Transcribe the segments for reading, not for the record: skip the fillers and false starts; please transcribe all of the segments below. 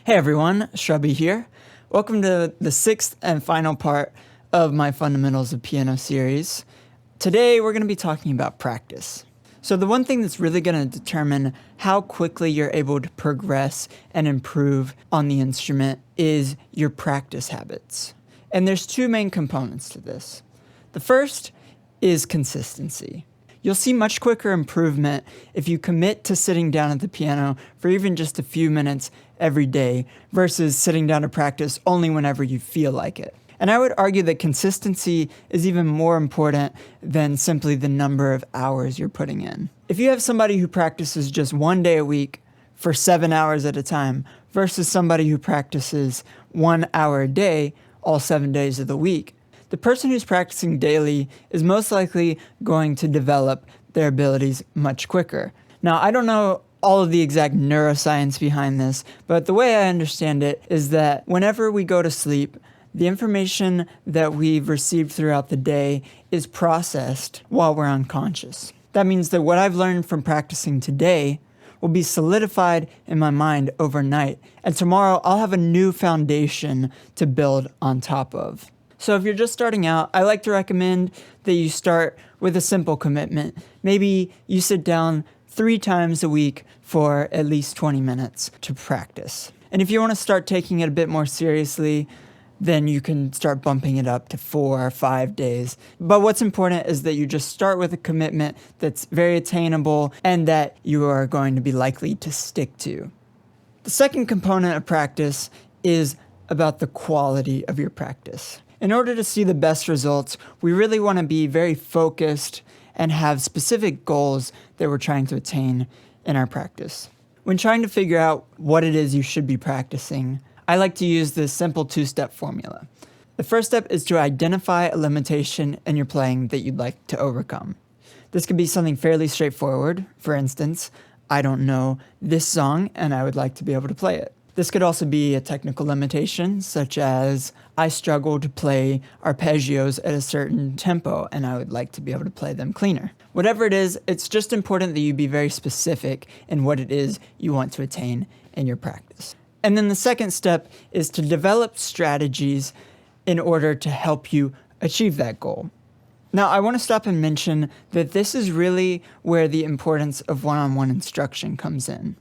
Hey everyone, Shrubby here. Welcome to the sixth and final part of my Fundamentals of Piano series. Today we're going to be talking about practice. So the one thing that's really going to determine how quickly you're able to progress and improve on the instrument is your practice habits. And there's two main components to this. The first is consistency. You'll see much quicker improvement if you commit to sitting down at the piano for even just a few minutes every day versus sitting down to practice only whenever you feel like it. And I would argue that consistency is even more important than simply the number of hours you're putting in. If you have somebody who practices just 1 day a week for 7 hours at a time versus somebody who practices 1 hour a day all 7 days of the week, the person who's practicing daily is most likely going to develop their abilities much quicker. Now, I don't know all of the exact neuroscience behind this, but the way I understand it is that whenever we go to sleep, the information that we've received throughout the day is processed while we're unconscious. That means that what I've learned from practicing today will be solidified in my mind overnight, and tomorrow I'll have a new foundation to build on top of. So if you're just starting out, I like to recommend that you start with a simple commitment. Maybe you sit down 3 times a week for at least 20 minutes to practice. And if you want to start taking it a bit more seriously, then you can start bumping it up to 4 or 5 days. But what's important is that you just start with a commitment that's very attainable and that you are going to be likely to stick to. The second component of practice is about the quality of your practice. In order to see the best results, we really want to be very focused and have specific goals that we're trying to attain in our practice. When trying to figure out what it is you should be practicing, I like to use this simple 2-step formula. The first step is to identify a limitation in your playing that you'd like to overcome. This could be something fairly straightforward. For instance, I don't know this song and I would like to be able to play it. This could also be a technical limitation, such as I struggle to play arpeggios at a certain tempo and I would like to be able to play them cleaner. Whatever it is, it's just important that you be very specific in what it is you want to attain in your practice. And then the second step is to develop strategies in order to help you achieve that goal. Now, I want to stop and mention that this is really where the importance of one-on-one instruction comes in.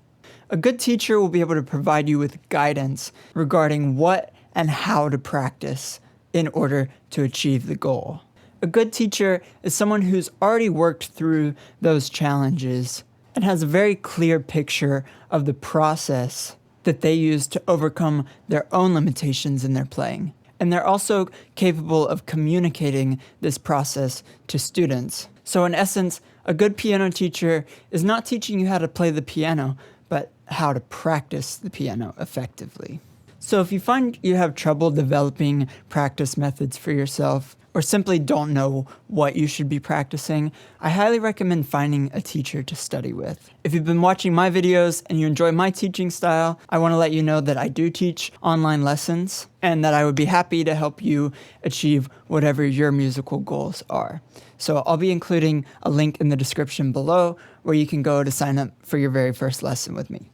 A good teacher will be able to provide you with guidance regarding what and how to practice in order to achieve the goal. A good teacher is someone who's already worked through those challenges and has a very clear picture of the process that they use to overcome their own limitations in their playing. And they're also capable of communicating this process to students. So in essence, a good piano teacher is not teaching you how to play the piano, but how to practice the piano effectively. So if you find you have trouble developing practice methods for yourself, or simply don't know what you should be practicing, I highly recommend finding a teacher to study with. If you've been watching my videos and you enjoy my teaching style, I want to let you know that I do teach online lessons and that I would be happy to help you achieve whatever your musical goals are. So I'll be including a link in the description below where you can go to sign up for your very first lesson with me.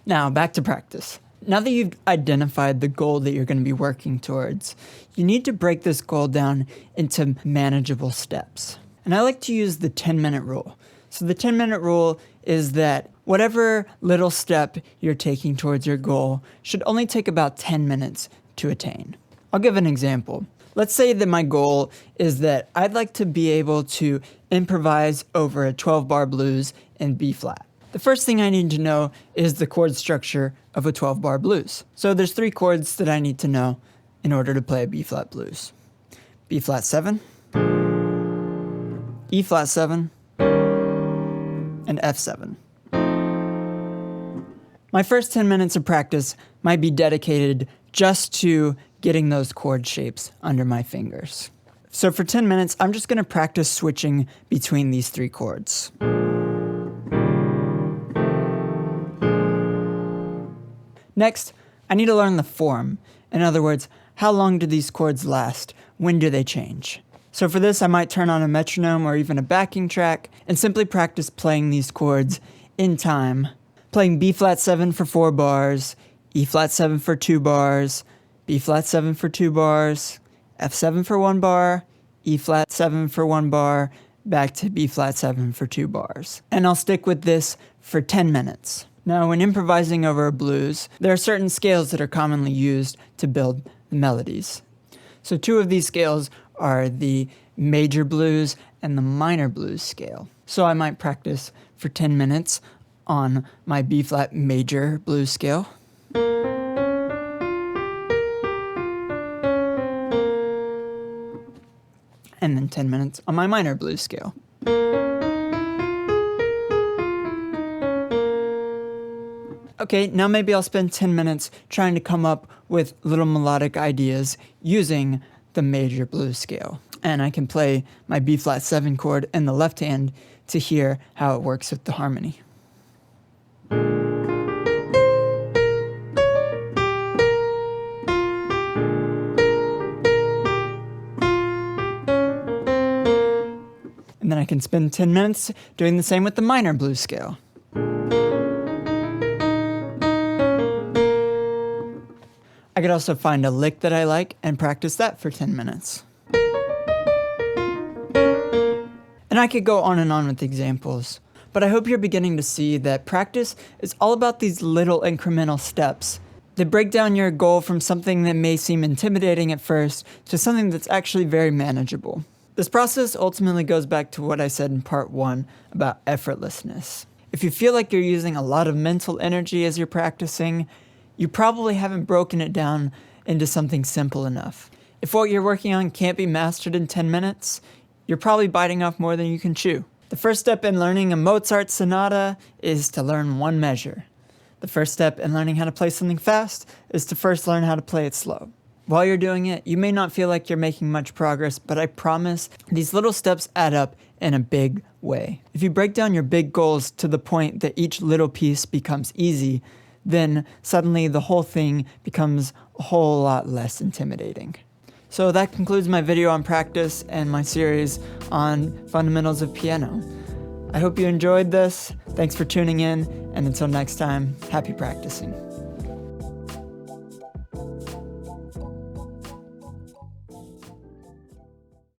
Now, back to practice. Now that you've identified the goal that you're going to be working towards, you need to break this goal down into manageable steps. And I like to use the 10-minute rule. So the 10-minute rule is that whatever little step you're taking towards your goal should only take about 10 minutes to attain. I'll give an example. Let's say that my goal is that I'd like to be able to improvise over a 12-bar blues in B-flat. The first thing I need to know is the chord structure of a 12-bar blues. So there's 3 chords that I need to know in order to play a B-flat blues. B-flat 7, E-flat 7, and F7. My first 10 minutes of practice might be dedicated just to getting those chord shapes under my fingers. So for 10 minutes, I'm just going to practice switching between these 3 chords. Next, I need to learn the form. In other words, how long do these chords last? When do they change? So for this, I might turn on a metronome or even a backing track and simply practice playing these chords in time, playing B-flat 7 for 4 bars, E flat 7 for 2 bars, B flat 7 for 2 bars, F7 for 1 bar, E flat 7 for 1 bar, back to B flat 7 for 2 bars. And I'll stick with this for 10 minutes. Now, when improvising over a blues, there are certain scales that are commonly used to build the melodies. So 2 of these scales are the major blues and the minor blues scale. So I might practice for 10 minutes on my B flat major blues scale. And then 10 minutes on my minor blues scale. Okay, now maybe I'll spend 10 minutes trying to come up with little melodic ideas using the major blues scale. And I can play my B flat 7 chord in the left hand to hear how it works with the harmony. And then I can spend 10 minutes doing the same with the minor blues scale. I could also find a lick that I like and practice that for 10 minutes. And I could go on and on with examples, but I hope you're beginning to see that practice is all about these little incremental steps that break down your goal from something that may seem intimidating at first to something that's actually very manageable. This process ultimately goes back to what I said in part 1 about effortlessness. If you feel like you're using a lot of mental energy as you're practicing, you probably haven't broken it down into something simple enough. If what you're working on can't be mastered in 10 minutes, you're probably biting off more than you can chew. The first step in learning a Mozart sonata is to learn one measure. The first step in learning how to play something fast is to first learn how to play it slow. While you're doing it, you may not feel like you're making much progress, but I promise these little steps add up in a big way. If you break down your big goals to the point that each little piece becomes easy, then suddenly the whole thing becomes a whole lot less intimidating. So that concludes my video on practice and my series on fundamentals of piano. I hope you enjoyed this. Thanks for tuning in, and until next time, happy practicing.